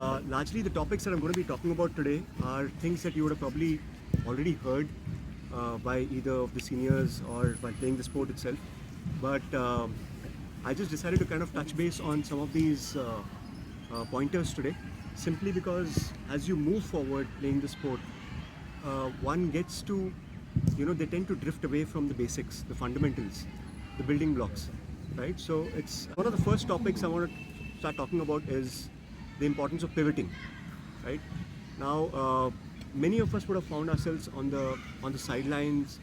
Largely, the topics that I'm going to be talking about today are things that you would have probably already heard by either of the seniors or by playing the sport itself. But I just decided to kind of touch base on some of these pointers today, simply because as you move forward playing the sport, one gets to, they tend to drift away from the basics, the fundamentals, the building blocks, right? So it's one of the first topics I want to start talking about is the importance of pivoting, right? Now, many of us would have found ourselves on the sidelines,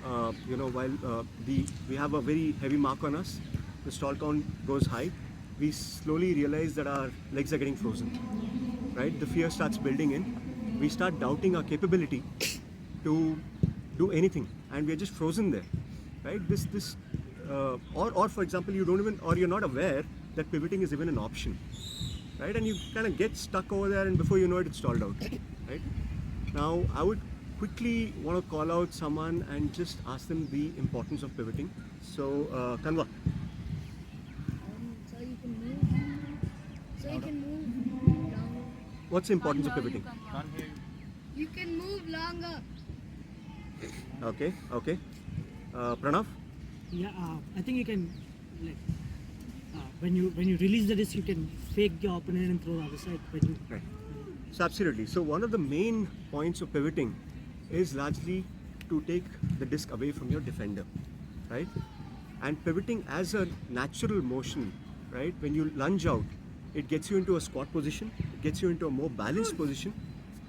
while we have a very heavy mark on us, the stall count goes high. We slowly realize that our legs are getting frozen, right? The fear starts building in. We start doubting our capability to do anything, and we're just frozen there, right? Or for example, you don't even, or you're not aware that pivoting is even an option, right? And you kind of get stuck over there, and before you know it, it's stalled out, right? Now, I would quickly want to call out someone and just ask them the importance of pivoting. So, Kanwa. So you can move. So you can move longer. What's the importance of pivoting? You can move longer. Okay, okay. Pranav? Yeah, I think you can, like, when you release the disc, you can fake your opponent and throw the other side. Right. So absolutely. So one of the main points of pivoting is largely to take the disc away from your defender, right? And pivoting as a natural motion, right? When you lunge out, it gets you into a squat position, it gets you into a more balanced position,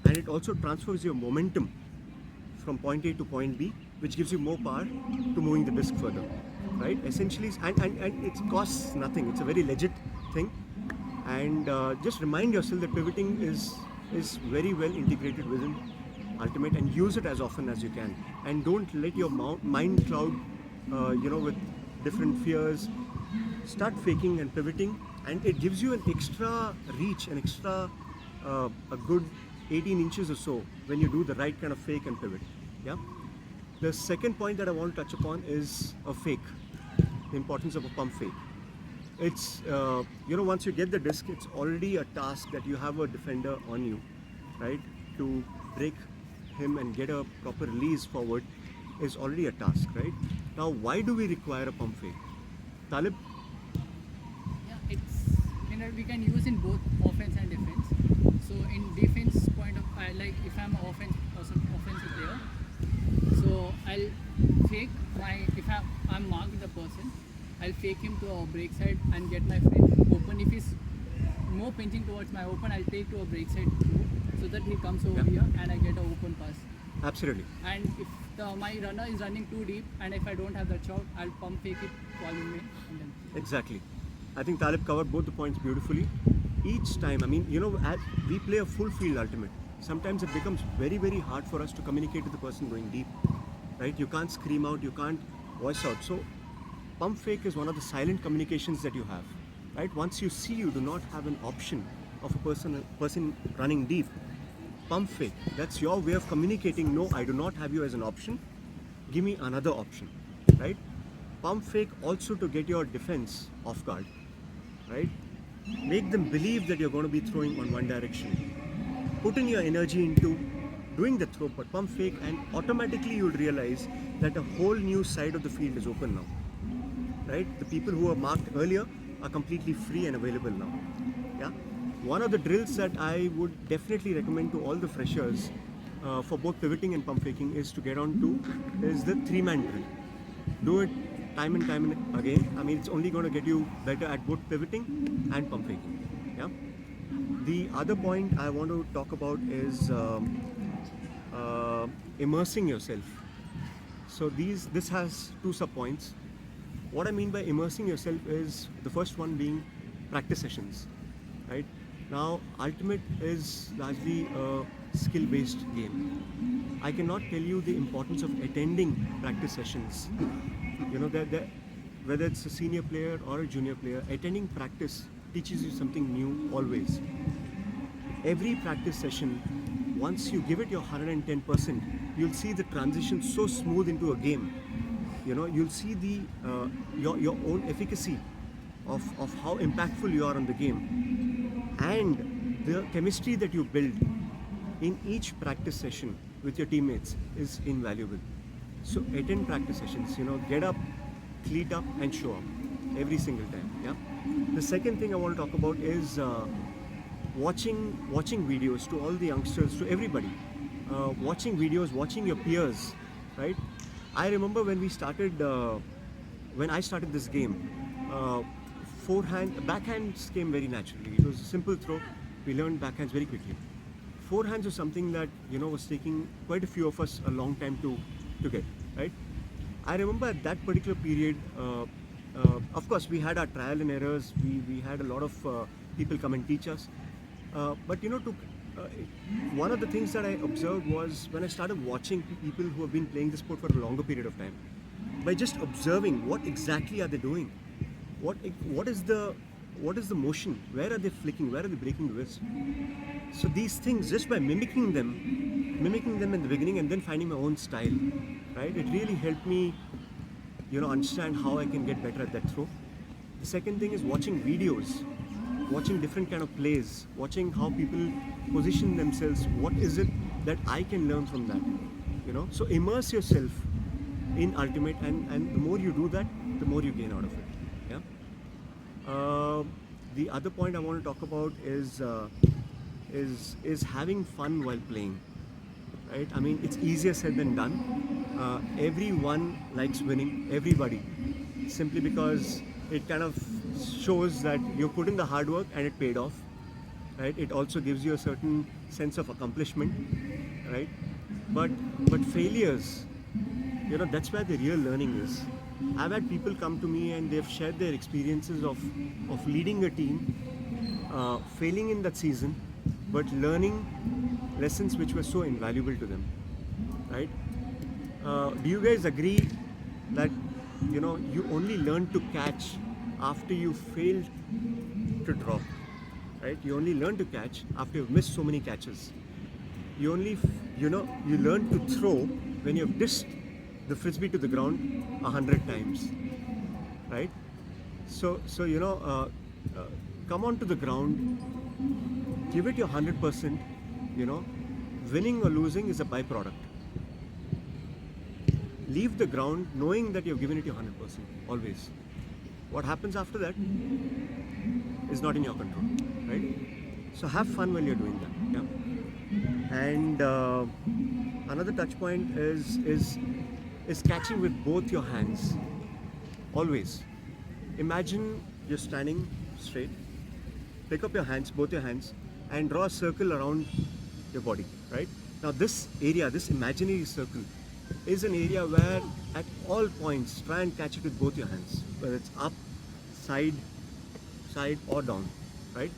and it also transfers your momentum from point A to point B, which gives you more power to moving the disc further, right? Essentially, and it costs nothing. It's a very legit thing, and just remind yourself that pivoting is very well integrated within Ultimate, and use it as often as you can, and don't let your mind cloud, with different fears. Start faking and pivoting, and it gives you an extra reach, an extra a good 18 inches or so when you do the right kind of fake and pivot. Yeah. The second point that I want to touch upon is a fake, the importance of a pump fake. It's once you get the disc, it's already a task that you have a defender on you, right? To break him and get a proper release forward is already a task, right? Now, why do we require a pump fake? Talib? Yeah, we can use in both offense and defense. So in defense point of like if I'm an offensive player, so I'll fake if I'm marking the person, I'll fake him to a break side and get my friend open. If he's more pinching towards my open, I'll take to a break side so that he comes over here and I get an open pass. Absolutely. And if my runner is running too deep and if I don't have that shot, I'll pump fake it, calling me, and then. Exactly. I think Talib covered both the points beautifully. Each time, as we play a full field Ultimate, sometimes it becomes very, very hard for us to communicate with the person going deep, right? You can't scream out, you can't voice out. So, pump fake is one of the silent communications that you have, right? Once you see you do not have an option of a person running deep, pump fake. That's your way of communicating. No, I do not have you as an option. Give me another option, right? Pump fake also to get your defense off guard, right? Make them believe that you're going to be throwing on one direction. Put in your energy into doing the throw, but pump fake, and automatically you'll realize that a whole new side of the field is open now, right? The people who were marked earlier are completely free and available now. Yeah. One of the drills that I would definitely recommend to all the freshers for both pivoting and pump faking is to get on to is the 3-man drill. Do it time and time and again. It's only going to get you better at both pivoting and pump faking. Yeah. The other point I want to talk about is immersing yourself. So this has two sub points. What I mean by immersing yourself is the first one being practice sessions, right? Now, Ultimate is largely a skill-based game. I cannot tell you the importance of attending practice sessions. Whether it's a senior player or a junior player, attending practice teaches you something new always. Every practice session, once you give it your 110%, you'll see the transition so smooth into a game. You'll see the your own efficacy of how impactful you are on the game, and the chemistry that you build in each practice session with your teammates is invaluable. So attend practice sessions, get up, cleat up and show up every single time. Yeah. The second thing I want to talk about is watching videos, to all the youngsters, to everybody. Watching videos, watching your peers, right? I remember when I started this game, backhands came very naturally. It was a simple throw. We learned backhands very quickly. Forehands was something that was taking quite a few of us a long time to get, right? I remember at that particular period, of course, we had our trial and errors. We had a lot of people come and teach us. But one of the things that I observed was when I started watching people who have been playing the sport for a longer period of time, by just observing what exactly are they doing, what is the motion, where are they flicking, where are they breaking the wrist. So these things, just by mimicking them in the beginning and then finding my own style, right? It really helped me, understand how I can get better at that throw. The second thing is watching videos, watching different kind of plays, watching how people position themselves. What is it that I can learn from that? So immerse yourself in Ultimate, and the more you do that, the more you gain out of it. Yeah. The other point I want to talk about is having fun while playing. Right? I mean, it's easier said than done. Everyone likes winning. Everybody, simply because it kind of shows that you put in the hard work and it paid off. Right? It also gives you a certain sense of accomplishment. Right? But failures, that's where the real learning is. I've had people come to me and they've shared their experiences of leading a team, failing in that season, but learning lessons which were so invaluable to them. Right? Do you guys agree that you only learn to catch after you failed to drop? Right? You only learn to catch after you've missed so many catches. You only you learn to throw when you've dished the frisbee to the ground 100 times, right? So come onto the ground, give it your 100%. Winning or losing is a byproduct. Leave the ground knowing that you've given it your 100%, always. What happens after that is not in your control, right? So have fun while you're doing that. Yeah. And another touch point is catching with both your hands. Always. Imagine you're standing straight. Pick up your hands, both your hands, and draw a circle around your body, right? Now this area, this imaginary circle, is an area where at all points try and catch it with both your hands, whether it's up, side or down, right?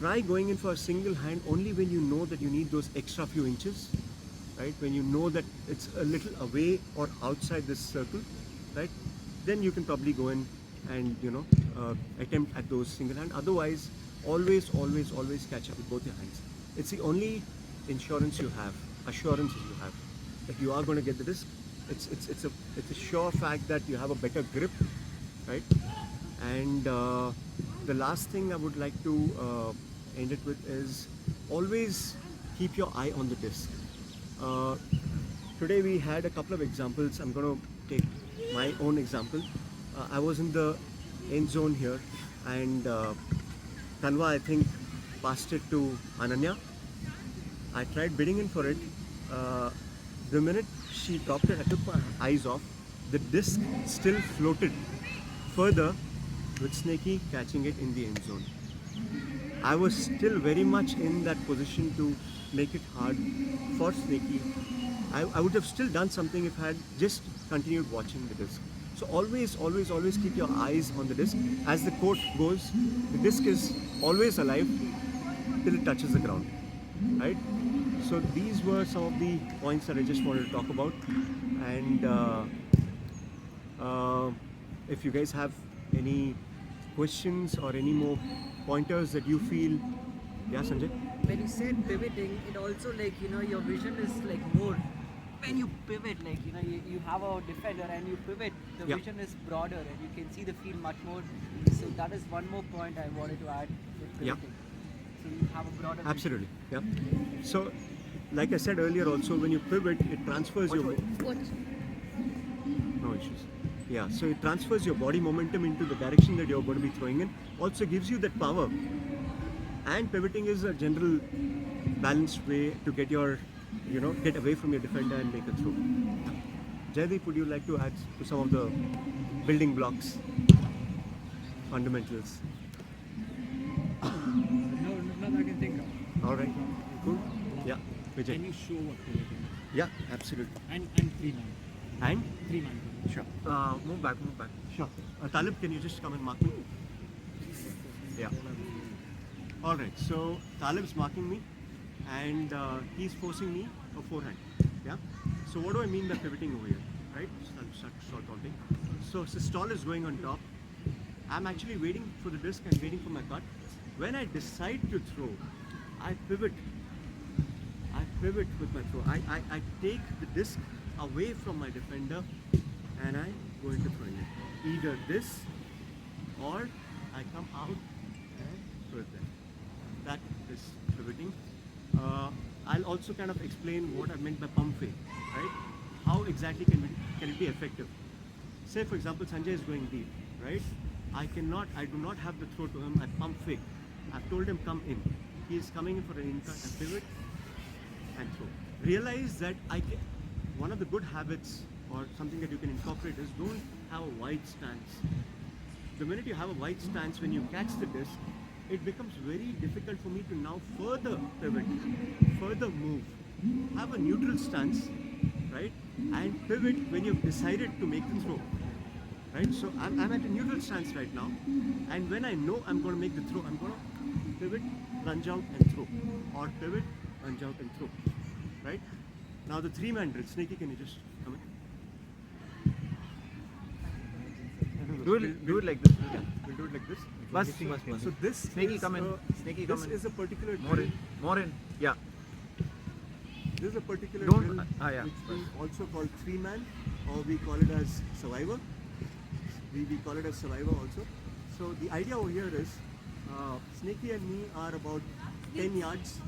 Try going in for a single hand only when you know that you need those extra few inches, right? When you know that it's a little away or outside this circle, right? Then you can probably go in and attempt at those single hand. Otherwise, always catch up with both your hands. It's the only assurance you have that you are going to get the disc. It's a sure fact that you have a better grip, right? And the last thing I would like to end it with is always keep your eye on the disc. Today we had a couple of examples. I'm going to take my own example. I was in the end zone here, and Tanva, I think, passed it to Ananya. I tried bidding in for it. The minute she dropped it, I took my eyes off. The disc still floated further, with Snakey catching it in the end zone. I was still very much in that position to make it hard for Snakey. I would have still done something if I had just continued watching the disc. So always keep your eyes on the disc. As the quote goes, the disc is always alive till it touches the ground, right? So these were some of the points that I just wanted to talk about. And if you guys have any questions or any more pointers that you feel, yeah, Sanjay? When you said pivoting, it also your vision is more. When you pivot, you have a defender and you pivot, the Yeah. vision is broader and you can see the field much more. So that is one more point I wanted to add with Yeah. pivoting. so you have a broader vision. Absolutely. Yeah. So, like I said earlier, also when you pivot, it transfers your What? no issues. Yeah. So it transfers your body momentum into the direction that you're going to be throwing in. Also gives you that power. And pivoting is a general balanced way to get your, get away from your defender and make a throw. Jaydeep, would you like to add to some of the building blocks, fundamentals? No, nothing I can think of. All right. Cool. Yeah. Vijay. Can you show what pivoting is? Yeah. Absolutely. And 3-man. And 3-man. sure. Move back. Sure. Talib, can you just come and mark me? Yeah. All right. So Talib's marking me, and he's forcing me a forehand. Yeah. So what do I mean by pivoting over here? Right. So I'll start counting. So systole is going on top. I'm actually waiting for the disc and waiting for my cut. When I decide to throw, I pivot. I pivot with my throw. I take the disc away from my defender and I go into throwing it. Either this or I come out and throw it there. That is pivoting. I'll also kind of explain what I meant by pump fake, right? How exactly can it be effective? Say for example, Sanjay is going deep, right? I do not have the throw to him. I pump fake. I've told him come in. He is coming in for an in-cut and pivot and throw. Realize that one of the good habits or something that you can incorporate is don't have a wide stance. The minute you have a wide stance, when you catch the disc, it becomes very difficult for me to now further pivot, further move. Have a neutral stance, right? And pivot when you've decided to make the throw. Right? So I'm at a neutral stance right now, and when I know I'm going to make the throw, I'm going to pivot, lunge out and throw, or pivot, lunge out and throw. Right? Now the 3-man drill. Snaky, can you just come in? Do it like this. Yeah, we'll do it like this. Bus. So this Snaky, is come in. a- Snaky, this come in. is a particular More drill. in. More in. Yeah. This is a particular Don't- drill yeah. which we also call 3-man, or we call it as survivor. We call it as survivor also. So the idea over here is, Snaky and me are about 10 yards.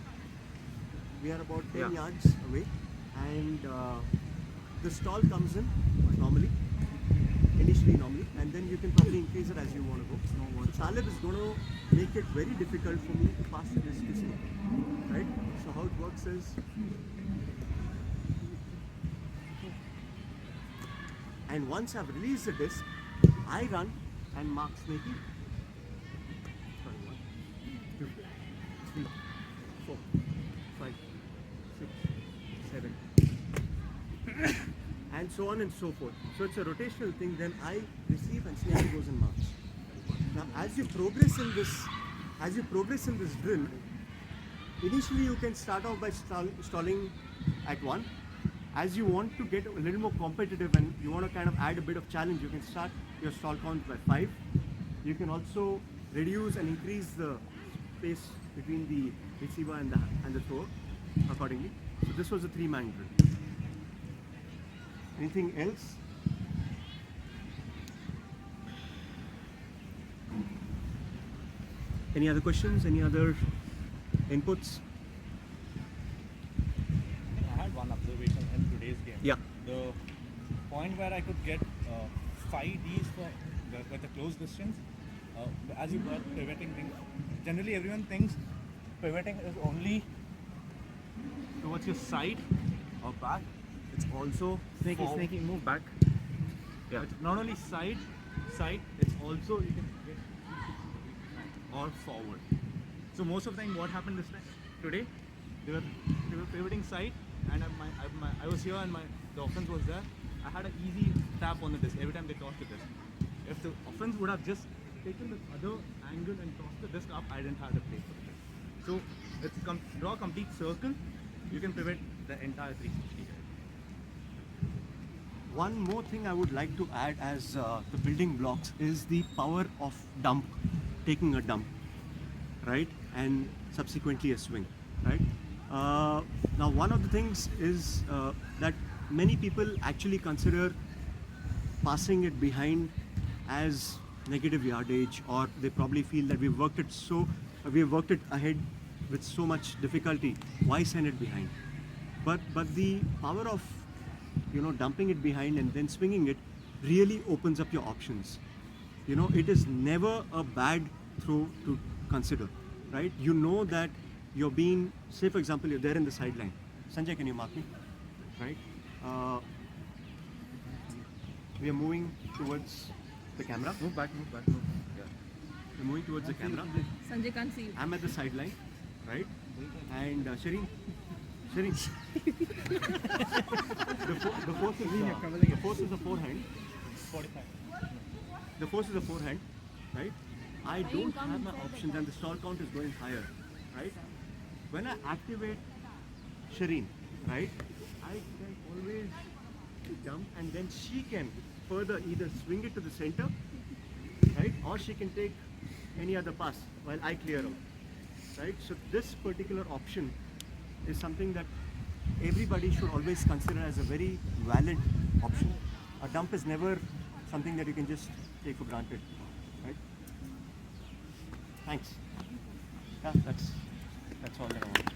We are about 10 Yeah. yards away, and the stall comes in initially normally, and then you can probably increase it as you want to go. So Talib is going to make it very difficult for me to pass the disc to Snaky. Right? So how it works is, and once I've released the disc, I run and mark Snaky. Sorry, 1, 2, 3, 4, 5, 6, 7, and so on and so forth. So it's a rotational thing. Then I receive and Snaky goes and marks. Now, as you progress in this drill, initially you can start off by stalling at 1. As you want to get a little more competitive and you want to kind of add a bit of challenge, you can start your stall count by 5. You can also reduce and increase the space between the receiver and the thrower accordingly. So this was a 3-man drill. Anything else? Any other questions? Any other inputs? I had one observation in today's game. Yeah. The point where I could get 5 Ds with the close distance, as you brought pivoting thing, generally everyone thinks pivoting is only towards your side or back. It's also Snaky, move back. Yeah. It's not only side, it's also you can get or forward. So most of the time what happened this time, today, they were pivoting side, and I was here and the offense was there. I had an easy tap on the disc every time they tossed the disc. If the offense would have just taken the other angle and tossed the disc up, I didn't have the play for it. So it's draw a complete circle. You can pivot the entire 360. One more thing I would like to add as the building blocks is the power of dump, taking a dump, right? And subsequently a swing, right? Now one of the things is that many people actually consider passing it behind as negative yardage, or they probably feel that we've worked it ahead with so much difficulty, why send it behind? But the power of dumping it behind and then swinging it really opens up your options. It is never a bad throw to consider, right? You know that you're being, say for example, you're there in the sideline. Sanjay, can you mark me? Right? We are moving towards the camera. Move back, move. Yeah. We're moving towards the camera. Sanjay can't see you. I'm at the sideline, right? And Shireen, the force is the forehand. 45. The force is the forehand, right? I don't have my options and the stall count is going higher, right? When I activate Shireen, right, I can always jump and then she can further either swing it to the center, right, or she can take any other pass while I clear out, right? So this particular option is something that everybody should always consider as a very valid option. A dump is never something that you can just take for granted, right? Thanks. Yeah, that's all that I want.